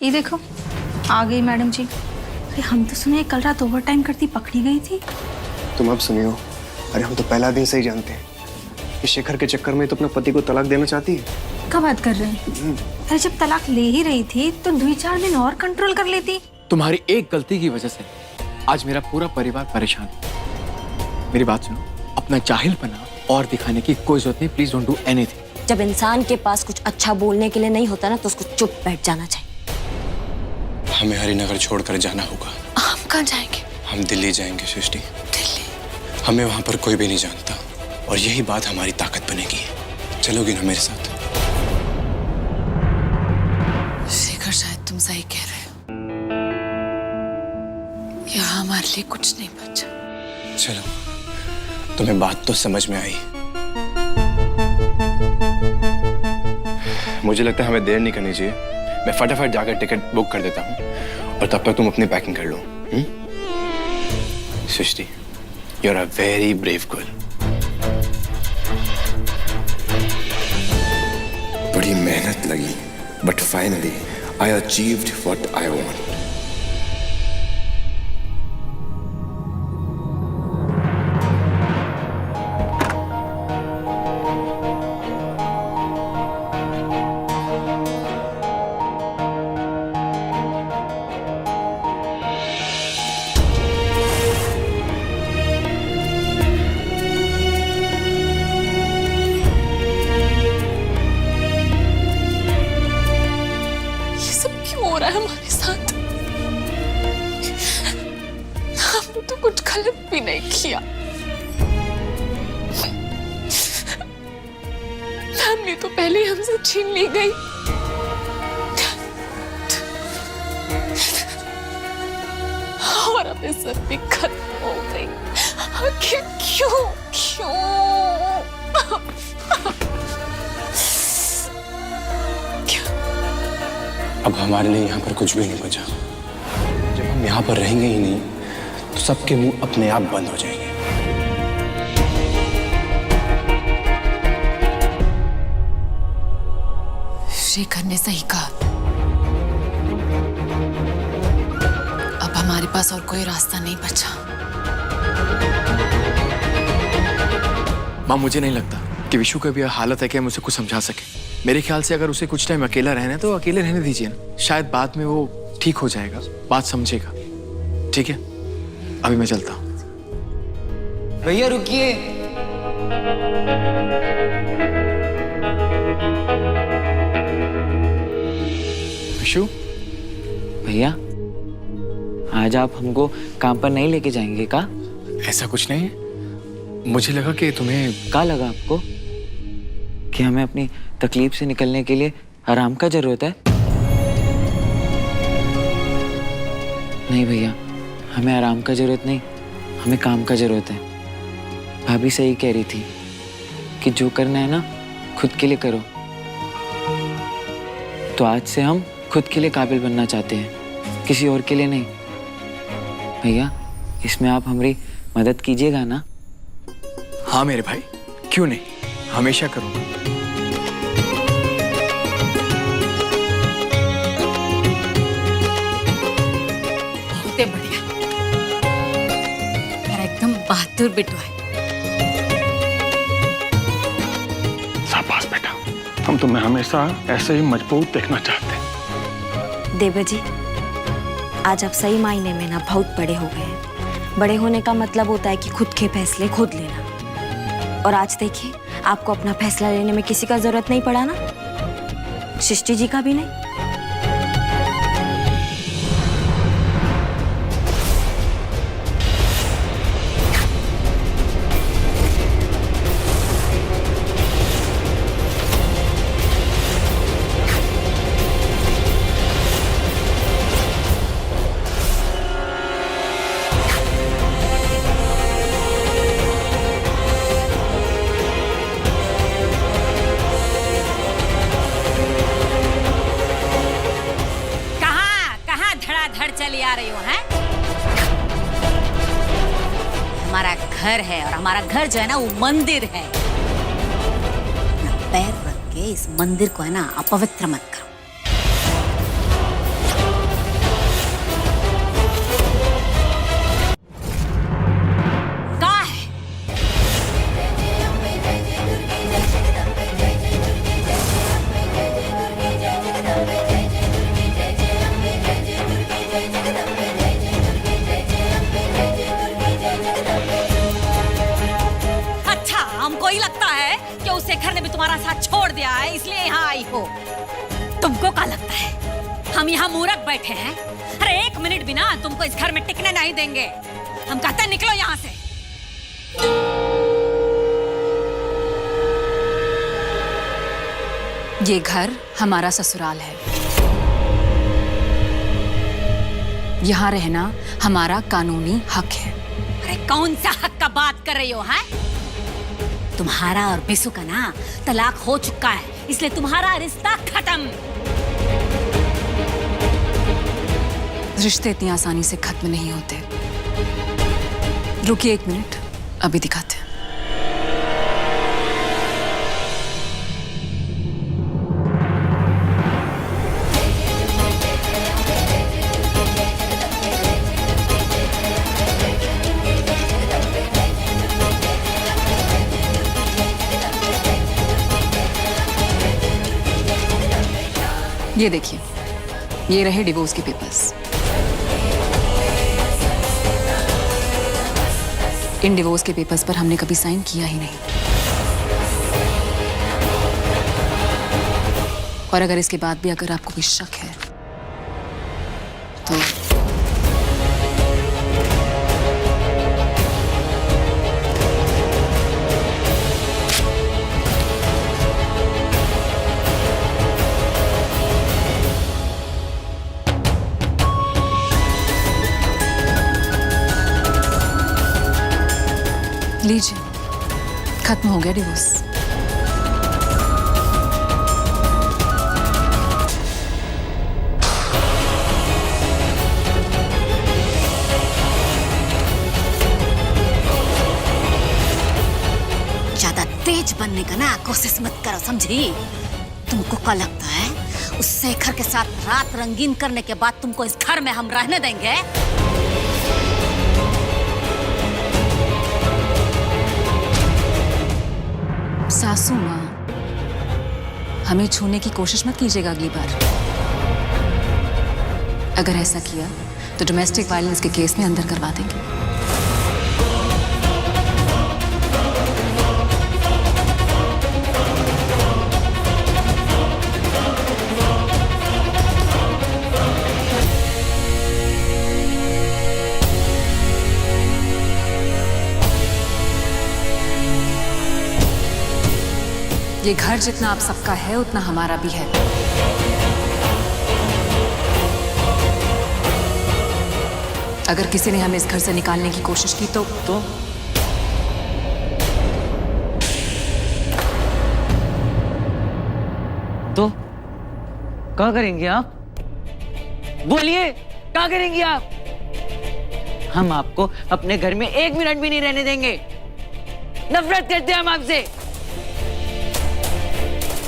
ये देखो आ गई मैडम जी। अरे हम तो सुने कल रात ओवर टाइम करती पकड़ी गई थी। तुम अब सुनियो, अरे हम तो पहला दिन से ही जानते हैं कि शेखर के चक्कर में तो अपने पति को तलाक देना चाहती है। क्या बात कर रहे हैं? अरे जब तलाक ले ही रही थी तो 2-4 दिन और कंट्रोल कर लेती। तुम्हारी एक गलती की वजह से आज मेरा पूरा परिवार परेशान है। मेरी बात सुनो, अपना जाहिलपना और दिखाने की कोई जरूरत नहीं। Please don't do anything. जब इंसान के पास कुछ अच्छा बोलने के लिए नहीं होता ना तो उसको चुप बैठ जाना चाहिए। हमें हरिनगर छोड़कर जाना होगा। हम कहाँ जाएंगे? हम दिल्ली जाएंगे सृष्टि। दिल्ली? हमें वहां पर कोई भी नहीं जानता और यही बात हमारी ताकत बनेगी। चलोगी ना मेरे साथ? शेखर शायद तुम सही कह रहे हो, यहाँ हमारे लिए कुछ नहीं बचा। चलो, तुम्हें बात तो समझ में आई। मुझे लगता है हमें देर नहीं करनी चाहिए। मैं फटाफट जाकर टिकट बुक कर देता हूँ और तब तक तुम अपनी पैकिंग कर लो। Srishti, you are a very brave girl. बड़ी मेहनत लगी, but finally I achieved what I want. हो रहा है हमारे साथ? हमने तो कुछ गलत भी नहीं किया। फैमिली तो पहले ही हमसे छीन ली गई। और अब ये सब भी खत्म हो गई। आखिर क्यों क्यों? अब हमारे लिए यहाँ पर कुछ भी नहीं बचा। जब हम यहाँ पर रहेंगे ही नहीं तो सबके मुंह अपने आप बंद हो जाएंगे। शेखर ने सही कहा। अब हमारे पास और कोई रास्ता नहीं बचा। माँ, मुझे नहीं लगता कि विशु का भी यह हालत है कि हम उसे कुछ समझा सके। मेरे ख्याल से अगर उसे कुछ टाइम अकेला रहना है तो अकेले रहने दीजिए ना। शायद बाद में वो ठीक हो जाएगा, बात समझेगा। ठीक है, अभी मैं चलता हूँ। भैया रुकिए। विशु, भैया आज आप हमको काम पर नहीं लेके जाएंगे का? ऐसा कुछ नहीं है। मुझे लगा कि तुम्हें क्या लगा आपको कि हमें अपनी तकलीफ से निकलने के लिए आराम का जरूरत है? नहीं भैया, हमें आराम का जरूरत नहीं, हमें काम का जरूरत है। भाभी सही कह रही थी कि जो करना है ना खुद के लिए करो। तो आज से हम खुद के लिए काबिल बनना चाहते हैं, किसी और के लिए नहीं। भैया इसमें आप हमारी मदद कीजिएगा ना? हाँ मेरे भाई, क्यों नहीं, हमेशा करूँगा। बहुत बढ़िया, मेरा एकदम बहादुर बेटो है। शाबाश बेटा, हम तुम्हें हमेशा ऐसे ही मजबूत देखना चाहते हैं। देवा जी, आज आप सही मायने में ना बहुत बड़े हो गए हैं। बड़े होने का मतलब होता है कि खुद के फैसले खुद लेना। और आज देखिए, आपको अपना फैसला लेने में किसी का जरूरत नहीं पड़ा ना, सृष्टि जी का भी नहीं। चली आ रही हो हैं? हमारा घर है और हमारा घर जो है ना वो मंदिर है। पैर रख के इस मंदिर को है ना अपवित्र मत करो। साथ छोड़ दिया है इसलिए यहाँ आई हो। तुमको क्या लगता है हम यहाँ मूर्ख बैठे हैं? अरे 1 मिनट भी ना तुमको इस घर में टिकने नहीं देंगे। हम कहते हैं निकलो यहाँ से। ये घर हमारा ससुराल है। यहाँ रहना हमारा कानूनी हक है। अरे कौन सा हक का बात कर रही हो? है तुम्हारा और बिसु का ना तलाक हो चुका है, इसलिए तुम्हारा रिश्ता खत्म। रिश्ते इतनी आसानी से खत्म नहीं होते। रुकिए 1 मिनट, अभी दिखाते हैं। ये देखिए, ये रहे डिवोर्स के पेपर्स। इन डिवोर्स के पेपर्स पर हमने कभी साइन किया ही नहीं, और अगर इसके बाद भी अगर आपको कोई शक है तो लीजिए, खत्म हो गया डिवोर्स। ज्यादा तेज बनने का ना कोशिश मत करो, समझी? तुमको क्या लगता है उस शेखर के साथ रात रंगीन करने के बाद तुमको इस घर में हम रहने देंगे? सासू माँ, हमें छूने की कोशिश मत कीजिएगा अगली बार। अगर ऐसा किया तो डोमेस्टिक वायलेंस के केस में अंदर करवा देंगे। ये घर जितना आप सबका है उतना हमारा भी है। अगर किसी ने हमें इस घर से निकालने की कोशिश की तो क्या करेंगे आप? बोलिए, क्या करेंगे आप? हम आपको अपने घर में 1 मिनट भी नहीं रहने देंगे। नफरत करते हैं हम आपसे।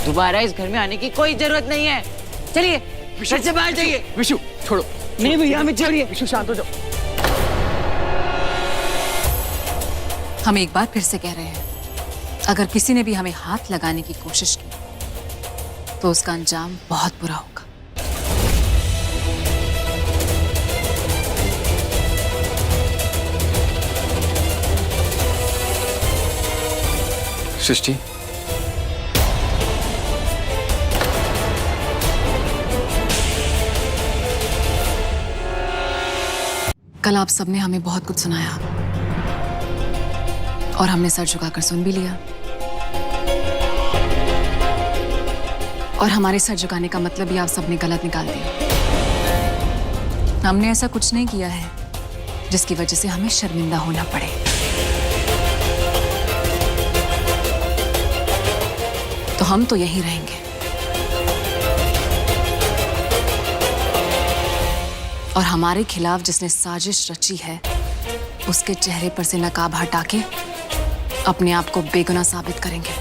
दोबारा इस घर में आने की कोई जरूरत नहीं है। चलिए, घर से बाहर जाइए। विशु, छोड़ो। नहीं भैया, हमें छोड़िए। विशु, शांत हो जाओ। हम एक बार फिर से कह रहे हैं, अगर किसी ने भी हमें हाथ लगाने की कोशिश की तो उसका अंजाम बहुत बुरा होगा। सृष्टि, कल आप सबने हमें बहुत कुछ सुनाया और हमने सर झुकाकर सुन भी लिया। और हमारे सर झुकाने का मतलब भी आप सबने गलत निकाल दिया। हमने ऐसा कुछ नहीं किया है जिसकी वजह से हमें शर्मिंदा होना पड़े। तो हम तो यहीं रहेंगे और हमारे खिलाफ जिसने साजिश रची है उसके चेहरे पर से नकाब हटा के अपने आप को बेगुनाह साबित करेंगे।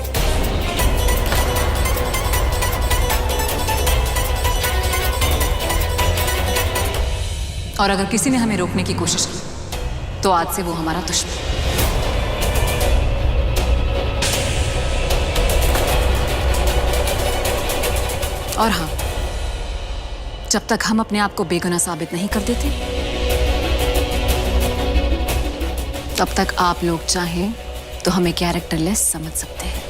और अगर किसी ने हमें रोकने की कोशिश की तो आज से वो हमारा दुश्मन। और हाँ, जब तक हम अपने आप को बेगुनाह साबित नहीं कर देते तब तक आप लोग चाहें तो हमें कैरेक्टरलेस समझ सकते हैं।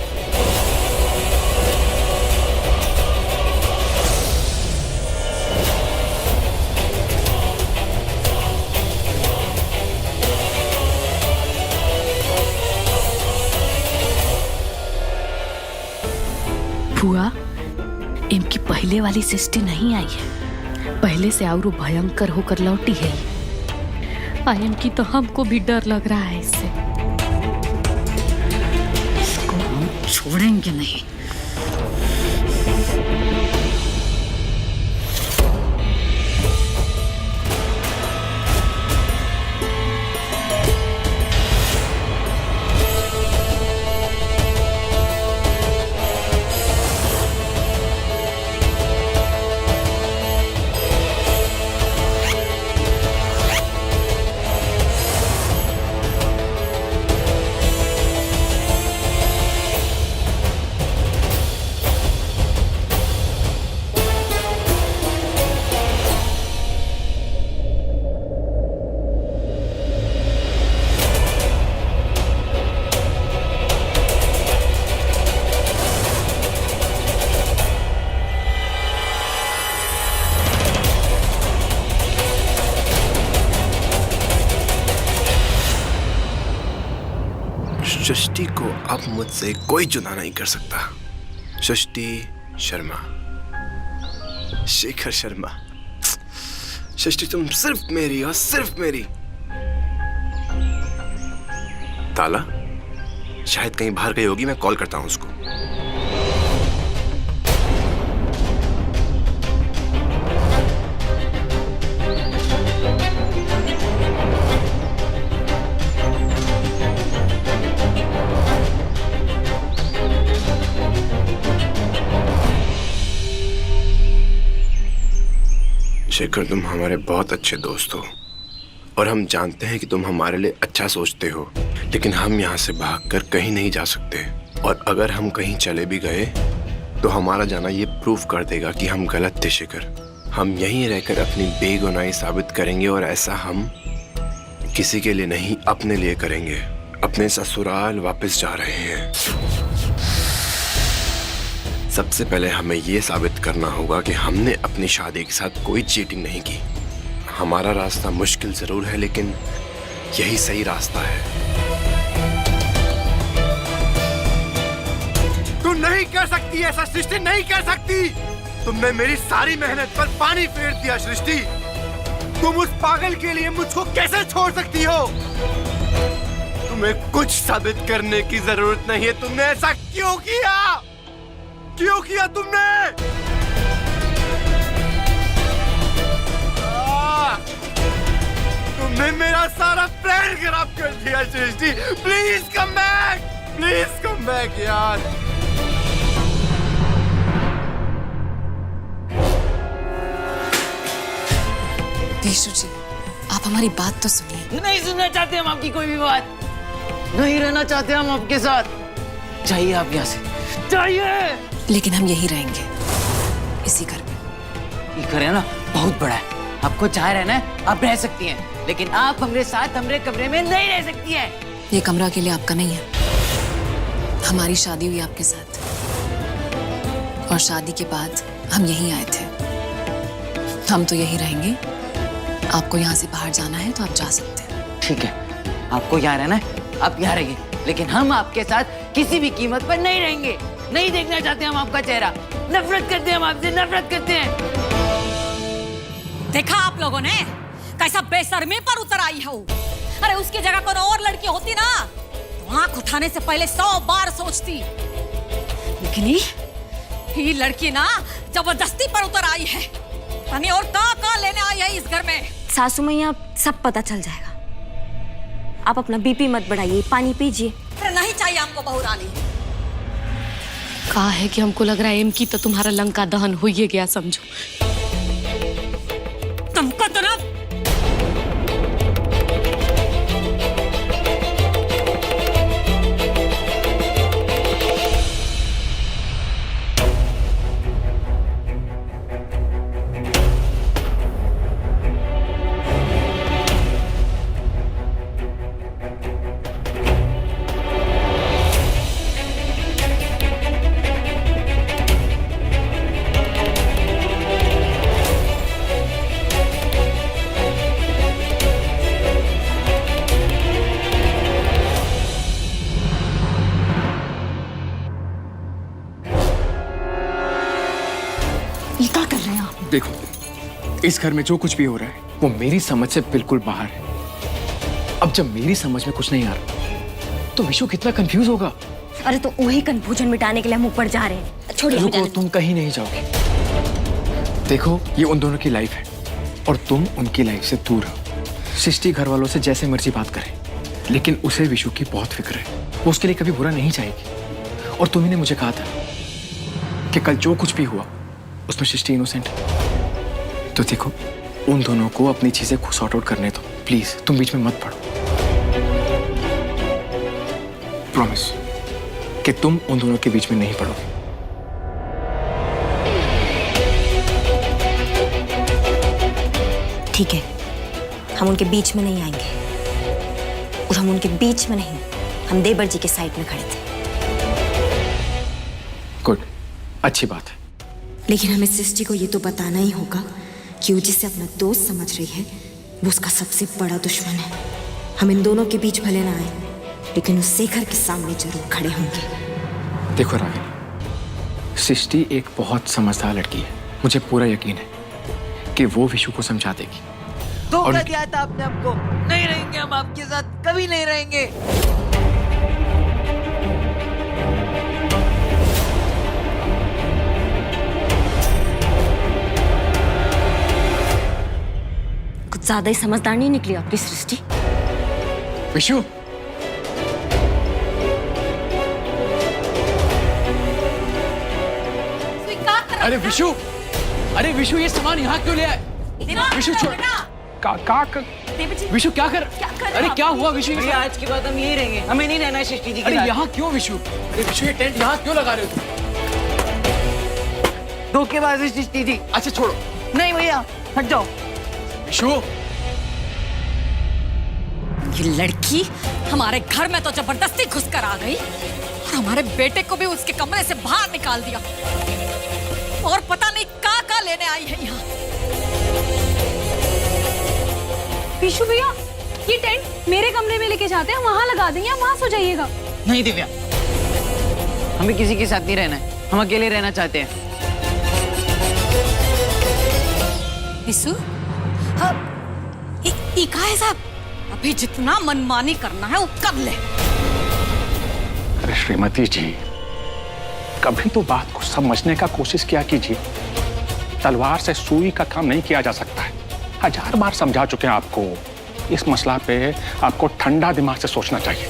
पहले वाली सृष्टि नहीं आई है, पहले से और भयंकर होकर लौटी है। आयन की तो हमको भी डर लग रहा है इससे। इसको हम छोड़ेंगे नहीं। सृष्टि को अब मुझसे कोई जुदा नहीं कर सकता। सृष्टि शर्मा, शेखर शर्मा। सृष्टि तुम सिर्फ मेरी और सिर्फ मेरी। ताला शायद कहीं बाहर गई होगी, मैं कॉल करता हूं उसको। शेखर, तुम हमारे बहुत अच्छे दोस्त हो और हम जानते हैं कि तुम हमारे लिए अच्छा सोचते हो, लेकिन हम यहाँ से भागकर कहीं नहीं जा सकते। और अगर हम कहीं चले भी गए तो हमारा जाना ये प्रूव कर देगा कि हम गलत थे। शेखर, हम यहीं रहकर अपनी बेगुनाही साबित करेंगे और ऐसा हम किसी के लिए नहीं, अपने लिए करेंगे। अपने ससुराल वापस जा रहे हैं। सबसे पहले हमें यह साबित करना होगा कि हमने अपनी शादी के साथ कोई चीटिंग नहीं की। हमारा रास्ता मुश्किल जरूर है, लेकिन यही सही रास्ता है। तू नहीं कर सकती ऐसा सृष्टि, नहीं कर सकती। तुमने मेरी सारी मेहनत पर पानी फेर दिया सृष्टि। तुम उस पागल के लिए मुझको कैसे छोड़ सकती हो? तुम्हें कुछ साबित करने की जरूरत नहीं है। तुमने ऐसा क्यों किया? क्यों किया तुमने? तुमने मेरा सारा प्लान खराब कर दिया Srishti. Please come back, please come back यार। विशु जी, आप हमारी बात तो सुनिए। नहीं सुनना चाहते हम आपकी कोई भी बात। नहीं रहना चाहते हम आपके साथ। चाहिए आप यहाँ से, चाहिए। लेकिन हम यही रहेंगे, इसी घर में। ये घर है ना, बहुत बड़ा है। आपको चाहे रहना है, आप रह सकती हैं, लेकिन आप हमारे साथ हमारे कमरे में नहीं रह सकती हैं। ये कमरा के लिए आपका नहीं है। हमारी शादी हुई आपके साथ, और शादी के बाद हम यहीं आए थे। हम तो यहीं रहेंगे। आपको यहाँ से बाहर जाना है तो आप जा सकते हैं। ठीक है, आपको यहाँ रहना है, आप यहाँ रहिए, लेकिन हम आपके साथ किसी भी कीमत पर नहीं रहेंगे। नहीं देखना चाहते हम आपका चेहरा। नफरत करते हैं हम आपसे, नफरत करते हैं। देखा आप लोगों ने कैसा बेशर्मी पर उतर आई है। अरे उसकी जगह कोई और लड़की होती ना तो आंख उठाने से पहले 100 बार सोचती। लेकिन ये लड़की ना जबरदस्ती पर उतर आई है। तनी और का लेने आई है इस घर में। सासू मैया, सब पता चल जाएगा। आप अपना बीपी मत बढ़ाइए, पानी पीजिए। अरे नहीं चाहिए हमको बहू रानी। कहा है कि हमको लग रहा है एम की तो तुम्हारा लंका दहन हो ही गया समझो। तुमको तो ना इस घर में जो कुछ भी हो रहा है वो मेरी समझ से बिल्कुल बाहर है। अब जब मेरी समझ में कुछ नहीं आ रहा तो विशु कितना कंफ्यूज होगा। अरे तो वही कंफ्यूजन मिटाने के लिए हम ऊपर जा रहे हैं। छोड़िए, रुको, तुम कहीं नहीं जाओगे। देखो, ये उन दोनों की लाइफ है और तुम उनकी लाइफ से दूर हो। सृष्टि घर वालों से जैसे मर्जी बात करे, लेकिन उसे विशु की बहुत फिक्र है। वो उसके लिए कभी बुरा नहीं चाहेगी। और तुम्ही ने मुझे कहा था कि कल जो कुछ भी हुआ उसमें सृष्टि इनोसेंट है। तो देखो, उन दोनों को अपनी चीजें खुद सॉर्ट आउट करने दो। प्लीज तुम बीच में मत पड़ो। प्रॉमिस कि तुम उन दोनों के बीच में नहीं पड़ोगे। ठीक है, हम उनके बीच में नहीं आएंगे। और हम उनके बीच में नहीं, हम देवर जी के साइड में खड़े थे। गुड, अच्छी बात है। लेकिन हमें सृष्टि को ये तो बताना ही होगा कि वो जिसे अपना दोस्त समझ रही है वो उसका सबसे बड़ा दुश्मन है। हम इन दोनों के बीच भले ना आए, लेकिन उस शेखर के सामने जरूर खड़े होंगे। देखो रागिनी, सृष्टि एक बहुत समझदार लड़की है। मुझे पूरा यकीन है कि वो विशु को समझा देगी। धोखा दिया था आपने हमको। नहीं रहेंगे हम आपके साथ, कभी नहीं रहेंगे। कुछ ज्यादा ही समझदार नहीं निकली आपकी सृष्टि। विशु, अरे विशु, अरे विशु, ये सामान यहाँ क्यों ले आए? विशु छोड़। विशु क्या कर? अरे क्या हुआ विशु? आज के बाद हम यही रहेंगे, हमें नहीं रहना है सृष्टि जी के अरे साथ। यहाँ क्यों विशु? अरे विशु, ये टेंट यहाँ क्यों लगा रहे हो तुम? धोखेबाजी सृष्टि जी। अच्छा छोड़ो। नहीं भैया, हट जाओ। विशु, ये लड़की हमारे घर में तो जबरदस्ती घुसकर आ गई और हमारे बेटे को भी उसके कमरे से बाहर निकाल दिया। और पता नहीं क्या लेने आई है यहाँ। विशु भैया, ये टेंट मेरे कमरे में लेके जाते हैं, वहां लगा देंगे, आप वहां सो जाइएगा। नहीं दिव्या, हमें किसी के साथ नहीं रहना है, हम अकेले रहना चाहते हैं। विशु, ये कहा है साहब? अभी जितना मनमानी करना है वो कर ले। अरे श्रीमती जी, कभी तो बात को समझने का कोशिश किया कीजिए। तलवार से सुई का काम नहीं किया जा सकता है। 1000 बार समझा चुके हैं आपको। इस मसला पे आपको ठंडा दिमाग से सोचना चाहिए।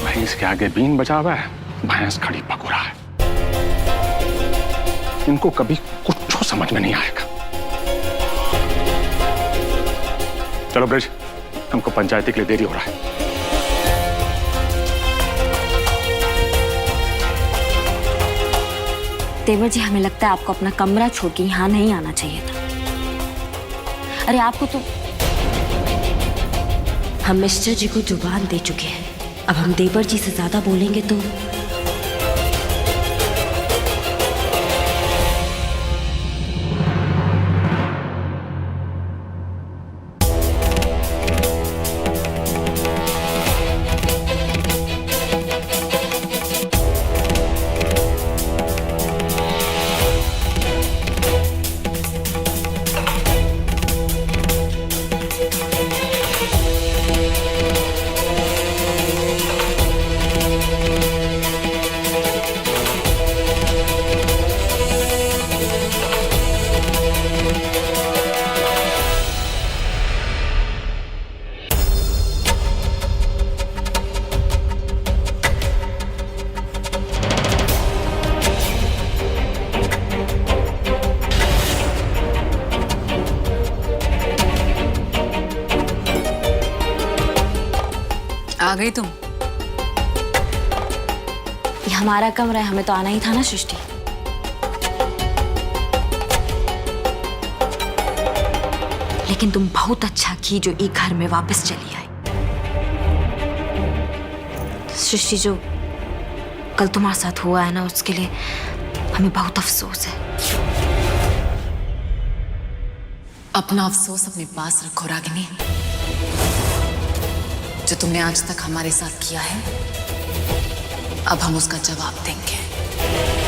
भैंस के आगे बीन बजा हुआ है, भैंस खड़ी पकुड़ा है। इनको कभी कुछ समझ में नहीं आएगा। चलो ब्रिज, हमको पंचायती के लिए देरी हो रहा है। देवर जी, हमें लगता है आपको अपना कमरा छोड़ के यहाँ नहीं आना चाहिए था। अरे आपको तो हम मिस्टर जी को जुबान दे चुके हैं। अब हम देवर जी से ज्यादा बोलेंगे तो आ गई तुम? ये हमारा कमरा है, हमें तो आना ही था ना सृष्टि। लेकिन तुम बहुत अच्छा की जो ई घर में वापस चली आई। सृष्टि, जो कल तुम्हारे साथ हुआ है ना, उसके लिए हमें बहुत अफसोस है। अपना अफसोस अपने पास रखो रागिनी। जो तुमने आज तक हमारे साथ किया है, अब हम उसका जवाब देंगे।